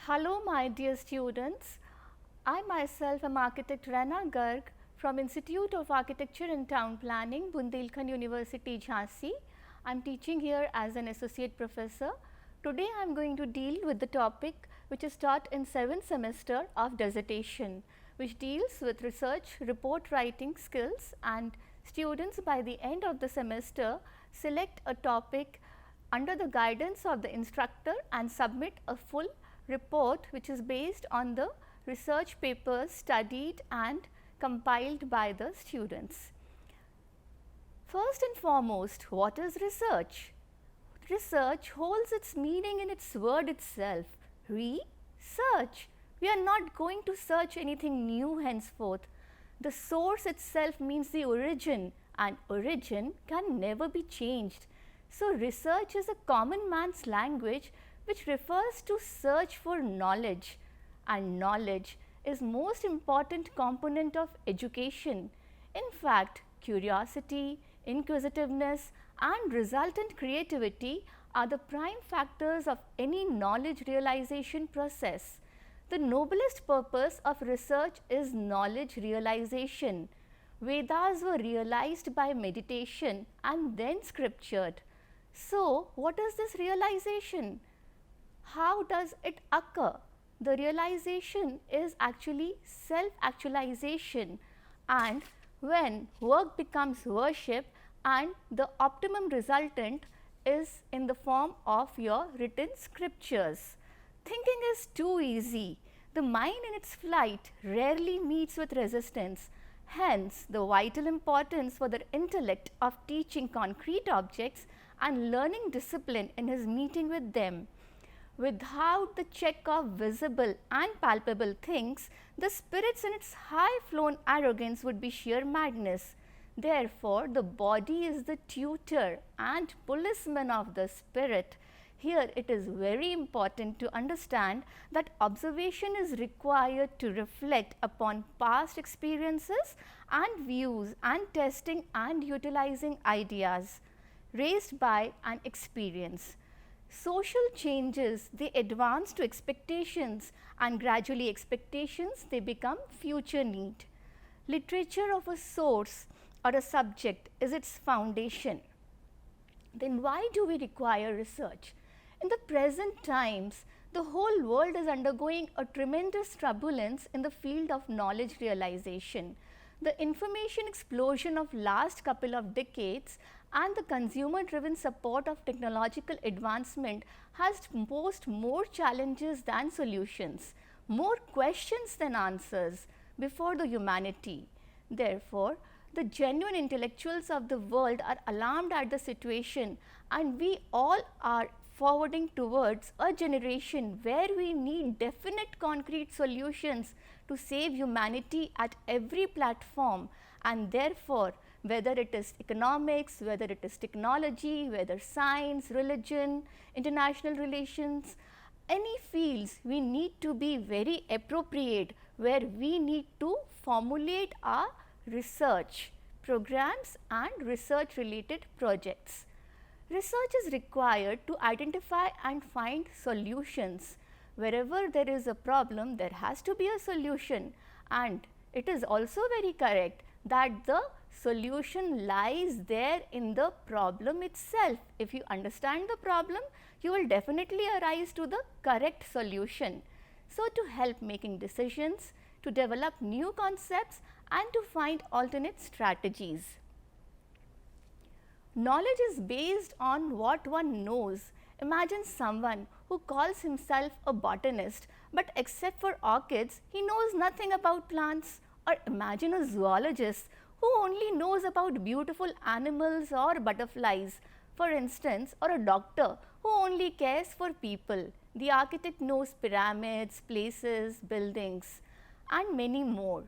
Hello, my dear students. I myself am architect Raina Garg from Institute of Architecture and Town Planning, Bundelkhand University, Jhansi. I am teaching here as an associate professor. Today I am going to deal with the topic which is taught in 7th semester of dissertation, which deals with research report writing skills, and students by the end of the semester select a topic under the guidance of the instructor and submit a full report which is based on the research papers studied and compiled by the students. First and foremost, what is research? Research holds its meaning in its word itself, research. We are not going to search anything new henceforth. The source itself means the origin, and origin can never be changed. So, research is a common man's language which refers to search for knowledge, and knowledge is most important component of education. In fact, curiosity, inquisitiveness and resultant creativity are the prime factors of any knowledge realization process. The noblest purpose of research is knowledge realization. Vedas were realized by meditation and then scriptured. So, what is this realization? How does it occur? The realization is actually self-actualization, and when work becomes worship and the optimum resultant is in the form of your written scriptures. Thinking is too easy. The mind in its flight rarely meets with resistance. Hence, the vital importance for the intellect of teaching concrete objects and learning discipline in his meeting with them. Without the check of visible and palpable things, the spirits in its high-flown arrogance would be sheer madness. Therefore, the body is the tutor and policeman of the spirit. Here it is very important to understand that observation is required to reflect upon past experiences and views, and testing and utilizing ideas raised by an experience. Social changes, they advance to expectations, and gradually expectations, they become future need. Literature of a source or a subject is its foundation. Then why do we require research? In the present times, the whole world is undergoing a tremendous turbulence in the field of knowledge realization. The information explosion of last couple of decades and the consumer-driven support of technological advancement has posed more challenges than solutions, more questions than answers before the humanity. Therefore, the genuine intellectuals of the world are alarmed at the situation, and we all are forwarding towards a generation where we need definite concrete solutions to save humanity at every platform, and therefore, whether it is economics, whether it is technology, whether science, religion, international relations, any fields, we need to be very appropriate, where we need to formulate our research programs and research related projects. Research is required to identify and find solutions. Wherever there is a problem, there has to be a solution, and it is also very correct that the solution lies there in the problem itself. If you understand the problem, you will definitely arise to the correct solution. So, to help making decisions, to develop new concepts and to find alternate strategies. Knowledge is based on what one knows. Imagine someone who calls himself a botanist, but except for orchids, he knows nothing about plants. Or imagine a zoologist who only knows about beautiful animals or butterflies, for instance, or a doctor who only cares for people. The architect knows pyramids, places, buildings, and many more.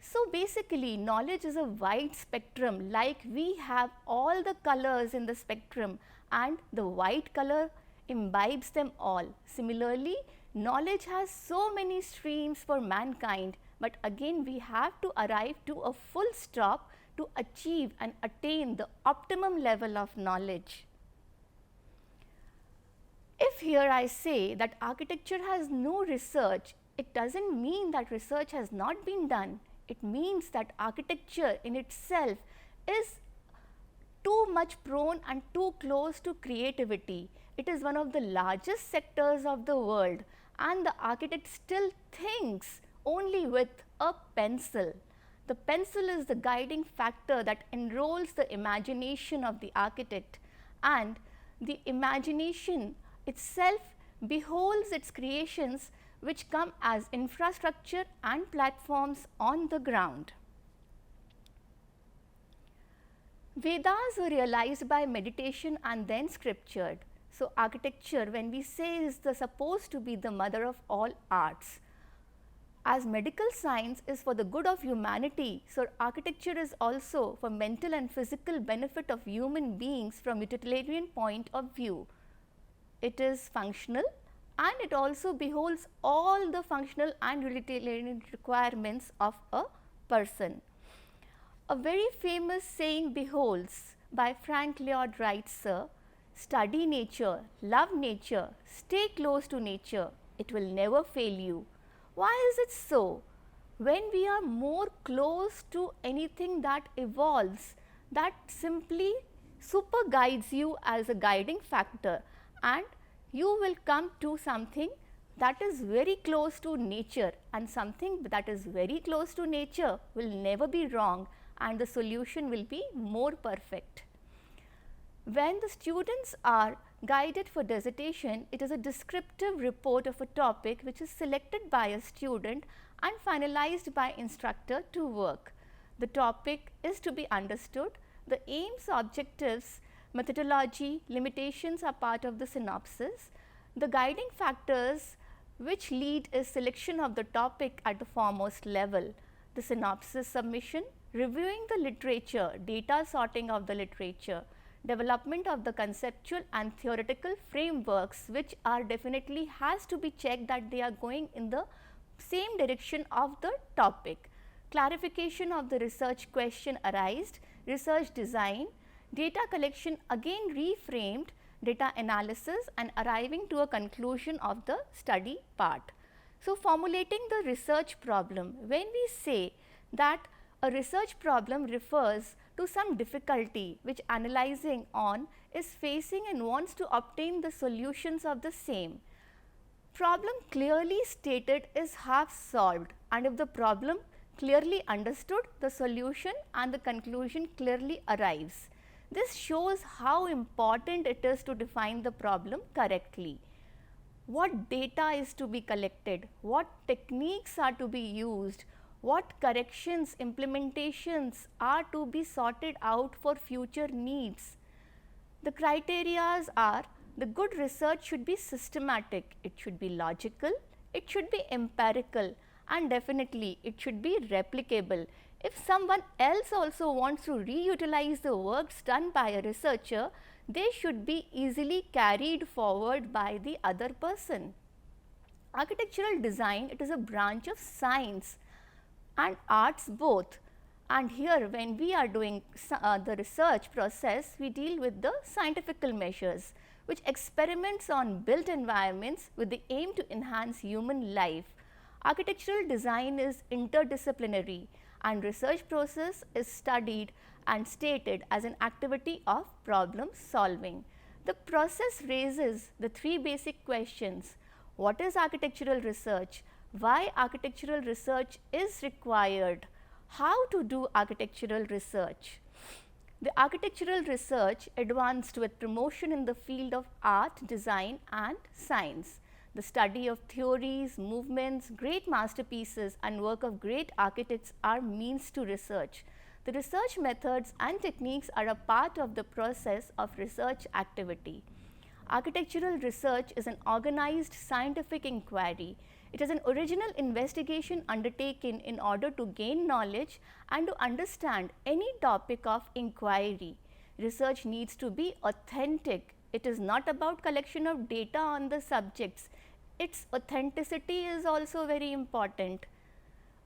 So basically, knowledge is a wide spectrum, like we have all the colors in the spectrum, and the white color imbibes them all. Similarly, knowledge has so many streams for mankind, but again we have to arrive to a full stop to achieve and attain the optimum level of knowledge. If here I say that architecture has no research, it doesn't mean that research has not been done. It means that architecture in itself is too much prone and too close to creativity. It is one of the largest sectors of the world, and the architect still thinks only with a pencil. The pencil is the guiding factor that enrolls the imagination of the architect, and the imagination itself beholds its creations which come as infrastructure and platforms on the ground. Vedas were realized by meditation and then scriptured. So, architecture, when we say, is supposed to be the mother of all arts. As medical science is for the good of humanity, so architecture is also for mental and physical benefit of human beings from utilitarian point of view. It is functional and it also beholds all the functional and utilitarian requirements of a person. A very famous saying beholds by Frank Lloyd Wright, sir, study nature, love nature, stay close to nature, it will never fail you. Why is it so? When we are more close to anything that evolves, that simply super guides you as a guiding factor, and you will come to something that is very close to nature, and something that is very close to nature will never be wrong and the solution will be more perfect. When the students are guided for dissertation, it is a descriptive report of a topic which is selected by a student and finalized by instructor to work. The topic is to be understood. The aims, objectives, methodology, limitations are part of the synopsis. The guiding factors which lead is selection of the topic at the foremost level. The synopsis submission, reviewing the literature, data sorting of the literature, development of the conceptual and theoretical frameworks which are definitely has to be checked that they are going in the same direction of the topic, clarification of the research question arised, research design, data collection again reframed, data analysis and arriving to a conclusion of the study part. So, formulating the research problem, when we say that a research problem refers to some difficulty which analyzing on is facing and wants to obtain the solutions of the same. Problem clearly stated is half solved, and if the problem clearly understood, the solution and the conclusion clearly arrives. This shows how important it is to define the problem correctly. What data is to be collected, what techniques are to be used, what corrections, implementations are to be sorted out for future needs. The criteria are the good research should be systematic, it should be logical, it should be empirical, and definitely it should be replicable. If someone else also wants to reutilize the works done by a researcher, they should be easily carried forward by the other person. Architectural design, it is a branch of science and arts both, and here when we are doing the research process, we deal with the scientific measures which experiments on built environments with the aim to enhance human life. Architectural design is interdisciplinary and research process is studied and stated as an activity of problem solving. The process raises the three basic questions: what is architectural research? Why architectural research is required? How to do architectural research? The architectural research advanced with promotion in the field of art, design and science. The study of theories, movements, great masterpieces and work of great architects are means to research. The research methods and techniques are a part of the process of research activity. Architectural research is an organized scientific inquiry. It is an original investigation undertaken in order to gain knowledge and to understand any topic of inquiry. Research needs to be authentic. It is not about collection of data on the subjects. Its authenticity is also very important.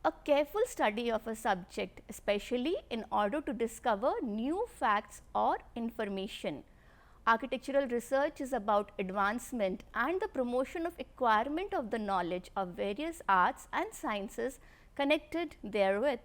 A careful study of a subject, especially in order to discover new facts or information. Architectural research is about advancement and the promotion of acquirement of the knowledge of various arts and sciences connected therewith.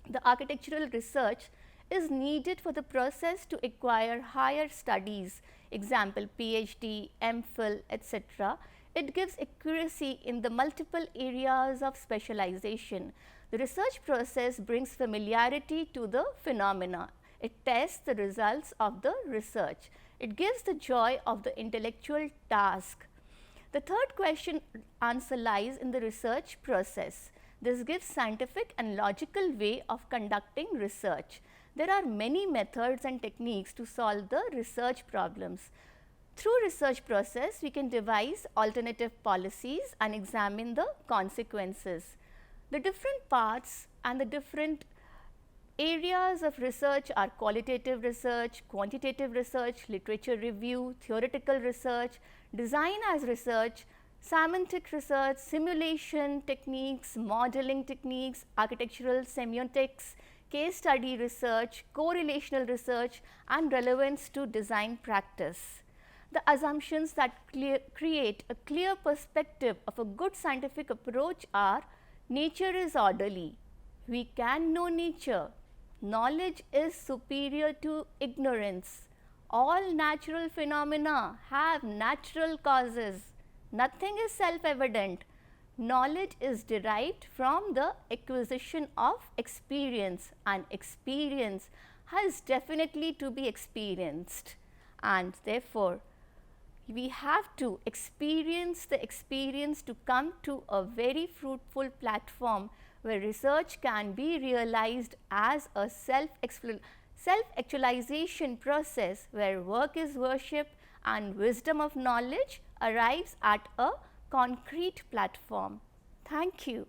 The architectural research is needed for the process to acquire higher studies, example PhD, MPhil, etc. It gives accuracy in the multiple areas of specialization. The research process brings familiarity to the phenomena. It tests the results of the research. It gives the joy of the intellectual task. The third question answer lies in the research process. This gives scientific and logical way of conducting research. There are many methods and techniques to solve the research problems. Through research process, we can devise alternative policies and examine the consequences. The different parts and the different areas of research are qualitative research, quantitative research, literature review, theoretical research, design as research, semantic research, simulation techniques, modeling techniques, architectural semiotics, case study research, correlational research, and relevance to design practice. The assumptions that create a clear perspective of a good scientific approach are: nature is orderly, we can know nature, knowledge is superior to ignorance, all natural phenomena have natural causes, nothing is self-evident, knowledge is derived from the acquisition of experience, and experience has definitely to be experienced, and therefore we have to experience the experience to come to a very fruitful platform where research can be realized as a self-actualization process, where work is worship and wisdom of knowledge arrives at a concrete platform. Thank you.